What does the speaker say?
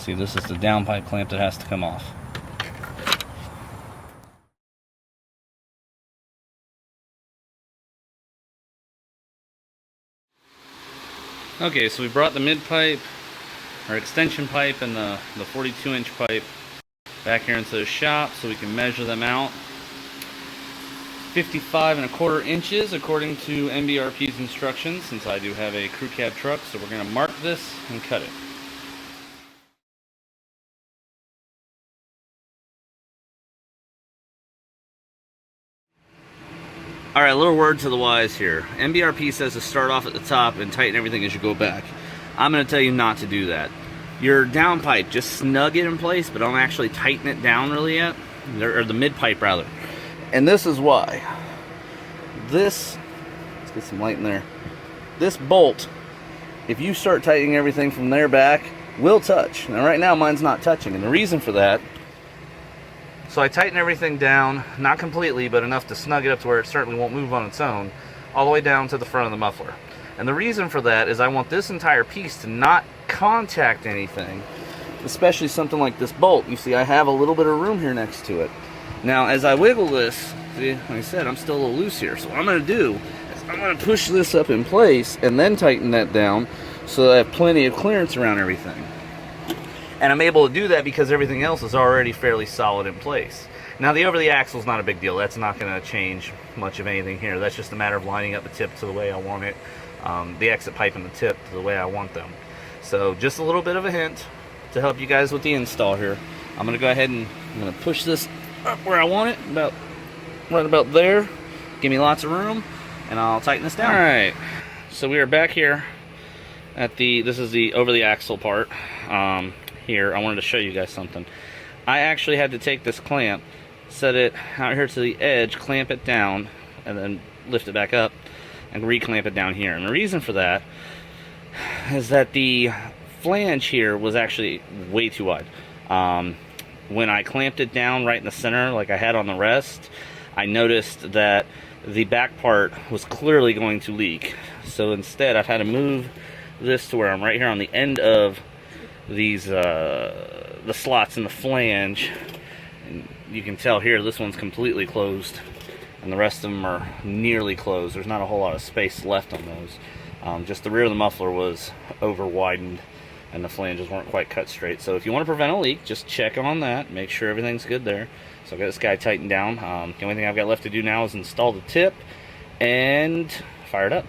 See, this is the downpipe clamp that has to come off. Okay, so we brought the mid pipe, our extension pipe, and the 42-inch pipe back here into the shop so we can measure them out. 55¼ inches according to MBRP's instructions, since I do have a crew cab truck, so we're going to mark this and cut it. Alright, a little word to the wise here. MBRP says to start off at the top and tighten everything as you go back. I'm going to tell you not to do that. Your downpipe, just snug it in place, but don't actually tighten it down really yet. Or the mid-pipe, rather. And this is why. Let's get some light in there. This bolt, if you start tightening everything from there back, will touch. Now right now mine's not touching, and the reason for that, so I tighten everything down, not completely, but enough to snug it up to where it certainly won't move on its own, all the way down to the front of the muffler. And the reason for that is I want this entire piece to not contact anything, especially something like this bolt. You see, I have a little bit of room here next to it. Now, as I wiggle this, see, like I said, I'm still a little loose here. So what I'm going to do is I'm going to push this up in place and then tighten that down so that I have plenty of clearance around everything. And I'm able to do that because everything else is already fairly solid in place. Now, the over-the-axle is not a big deal. That's not going to change much of anything here. That's just a matter of lining up the tip to the way I want it, the exit pipe and the tip to the way I want them. So just a little bit of a hint to help you guys with the install here. I'm going to go ahead and I'm going to push this up where I want it, right about there. Give me lots of room, and I'll tighten this down. All right, so we are back here at this is the over-the-axle part. Here, I wanted to show you guys something. I actually had to take this clamp, set it out here to the edge, clamp it down, and then lift it back up and reclamp it down here. And the reason for that is that the flange here was actually way too wide. When I clamped it down right in the center like I had on the rest, I noticed that the back part was clearly going to leak. So instead I've had to move this to where I'm right here on the end of these the slots in the flange, and you can tell here this one's completely closed and the rest of them are nearly closed. There's not a whole lot of space left on those. Just the rear of the muffler was over widened and the flanges weren't quite cut straight. So if you want to prevent a leak, just check on that, make sure everything's good there. So I've got this guy tightened down. The only thing I've got left to do now is install the tip and fire it up.